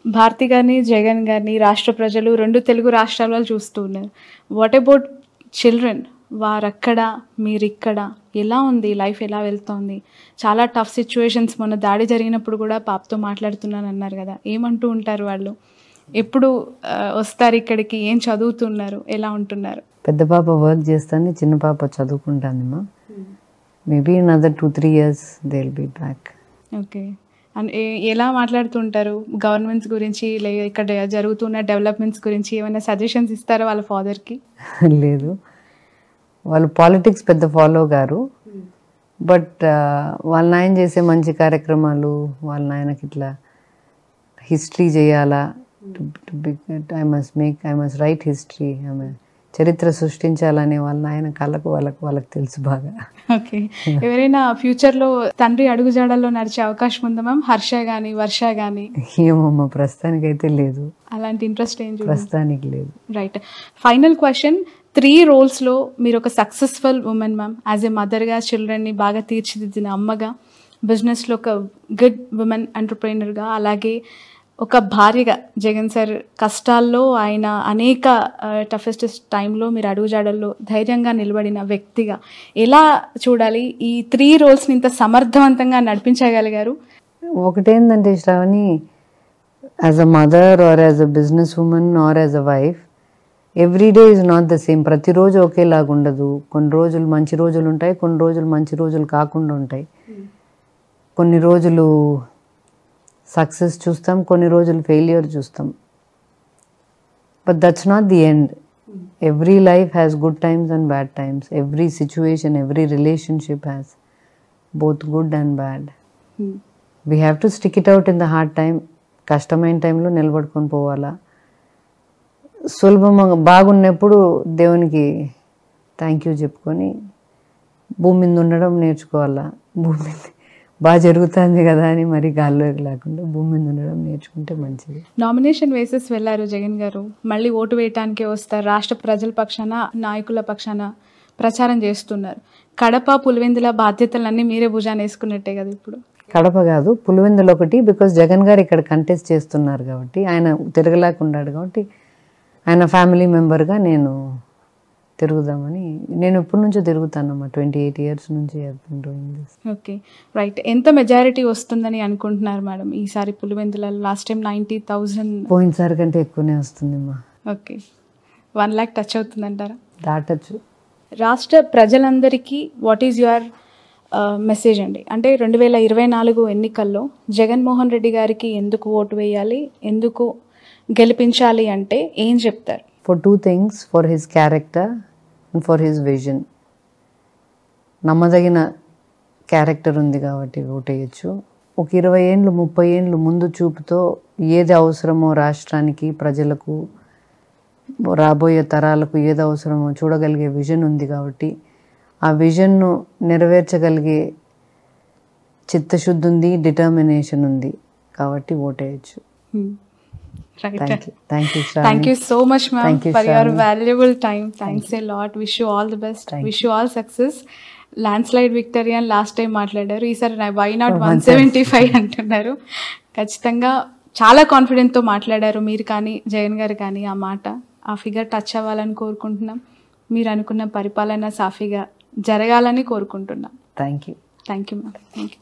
భారతి గారిని, జగన్ గారిని రాష్ట్ర ప్రజలు 2 తెలుగు రాష్ట్రాల్లో చూస్తూ ఉన్నారు. What about children? వారక్కడ, మీరిక్కడ. ఎలా ఉంది లైఫ్, ఎలా వెళ్తోంది? చాలా టఫ్ సిచ్యువేషన్స్, మొన్న దాడి జరిగినప్పుడు కూడా పాపతో మాట్లాడుతున్నాను అన్నారు కదా, ఏమంటూ ఉంటారు వాళ్ళు? ఎప్పుడు వస్తారు ఇక్కడికి? ఏం చదువుతున్నారు? ఎలా ఉంటున్నారు? పెద్ద పాప వర్క్ చేస్తుంది, చిన్న పాప చదువుకుంటానమ్మా. Maybe in other 2-3 years they will be back. Okay. And ఎలా మాట్లాడుతుంటారు గవర్నమెంట్స్ గురించి, ఇక్కడ జరుగుతున్న డెవలప్మెంట్స్ గురించి? ఏమైనా సజెషన్స్ ఇస్తారా వాళ్ళ ఫాదర్కి? లేదు, వాళ్ళు పాలిటిక్స్ పెద్ద ఫాలో గారు. బట్ వాళ్ళ నాయన చేసే మంచి కార్యక్రమాలు, వాళ్ళ నాయనకి ఇట్లా హిస్టరీ చేయాలా, ఐ మస్ట్ రైట్ హిస్టరీ, చరిత్ర సృష్టించాలనే వాళ్ళ నాయన కళ్ళకు వాళ్ళకి తెలుసు బాగా. ఓకే. ఎవరైనా ఫ్యూచర్లో తండ్రి అడుగుజాడల్లో నడిచే అవకాశం ఉందా మ్యామ్? హర్ష కానీ, వర్ష కానీ? ఏమమ్మా, ప్రస్తుతానికి అయితే లేదు. అలాంటి ఇంట్రెస్ట్ ఏం ప్రస్తుతానికి లేదు. రైట్. Final question. 3 రోల్స్లో మీరు ఒక successful women ma'am. As a మదర్గా, చిల్డ్రన్ని బాగా తీర్చిదిద్దిన అమ్మగా, బిజినెస్లో ఒక గుడ్ ఉమెన్ ఎంటర్ప్రైనర్గా, అలాగే ఒక భార్యగా, జగన్ సార్ కష్టాల్లో ఆయన అనేక టఫెస్ట్ టైంలో మీరు అడుగుజాడల్లో ధైర్యంగా నిలబడిన వ్యక్తిగా ఎలా చూడాలి? ఈ 3 రోల్స్ని ఇంత సమర్థవంతంగా నడిపించగలిగారు. ఒకటేంటంటే Shravani, as a mother or as a business woman or as a wife, every day is not the same. ప్రతిరోజు ఒకేలాగా ఉండదు. కొన్ని రోజులు మంచి రోజులు ఉంటాయి, కొన్ని రోజులు మంచి రోజులు కాకుండా ఉంటాయి. కొన్ని రోజులు సక్సెస్ చూస్తాం, కొన్ని రోజులు ఫెయిల్యూర్ చూస్తాం. But that's not the end. Every life has good times and bad times. Every situation, every relationship has both good and bad. We have to stick it out in the hard time. కష్టమైన టైంలో నిలబడుకొని పోవాలా. సులభంగా బాగున్నప్పుడు దేవునికి thank you చెప్పుకొని భూమి మీద ఉండడం నేర్చుకోవాలా. భూమి మీద బాగా జరుగుతుంది కదా అని మరి గాల్లోకి లేకుండా భూమి మీద ఉండడం నేర్చుకుంటే మంచిది. నామినేషన్ వేసేసి వెళ్ళారు జగన్ గారు, మళ్ళీ ఓటు వేయటానికే వస్తారు. రాష్ట్ర ప్రజల పక్షాన, నాయకుల పక్షాన ప్రచారం చేస్తున్నారు. కడప, పులివెందుల బాధ్యతలన్నీ మీరే భుజాన వేసుకున్నట్టే కదా ఇప్పుడు? కడప కాదు, పులివెందులు ఒకటి. బికాస్ జగన్ గారు ఇక్కడ కంటెస్ట్ చేస్తున్నారు కాబట్టి, ఆయన తిరగలేకున్నాడు కాబట్టి, ఆయన ఫ్యామిలీ మెంబర్గా నేను తిరుగుదామని. నేను ఎప్పటి నుంచో తిరుగుతానమ్మా, 28 years నుంచి. Okay, right. ఎంత మెజారిటీ వస్తుందని అనుకుంటున్నారు మేడం ఈసారి పులివెందుల? లాస్ట్ టైం 90,000, పోయినసారి కంటే ఎక్కువనే వస్తుందమ్మా. ఓకే, 1 lakh టచ్ అవుతుందంటారా? దాటచ్చు. రాష్ట్ర ప్రజలందరికీ వాట్ ఈజ్ యువర్ మెసేజ్ అండి? అంటే 2024 ఎన్నికల్లో జగన్మోహన్ రెడ్డి గారికి ఎందుకు ఓటు వేయాలి, ఎందుకు గెలిపించాలి అంటే ఏం చెప్తారు? For 2 things, for his character and for his vision. నమ్మదగిన క్యారెక్టర్ ఉంది కాబట్టి ఓటేయచ్చు. ఒక 20 ఏళ్ళు 30 ఏళ్ళు ముందు చూపుతో ఏది అవసరమో రాష్ట్రానికి, ప్రజలకు, రాబోయే తరాలకు ఏది అవసరమో చూడగలిగే విజన్ ఉంది కాబట్టి, ఆ విజన్ను నెరవేర్చగలిగే చిత్తశుద్ధి ఉంది, డిటర్మినేషన్ ఉంది కాబట్టి ఓటేయచ్చు. Thank you so much ma'am for your valuable time. Thanks a lot. Wish you all the best. Wish you all success. Landslide victory అని లాస్ట్ టైం మాట్లాడారు, ఈసారి why not 175 అంటున్నారు. ఖచ్చితంగా చాలా కాన్ఫిడెంట్తో మాట్లాడారు మీరు కానీ, జగన్ గారు కానీ. ఆ మాట, ఆ ఫిగర్ టచ్ అవ్వాలని కోరుకుంటున్నాం. మీరు అనుకున్న పరిపాలన సాఫీగా జరగాలని కోరుకుంటున్నాం. Thank you ma'am. Thank you.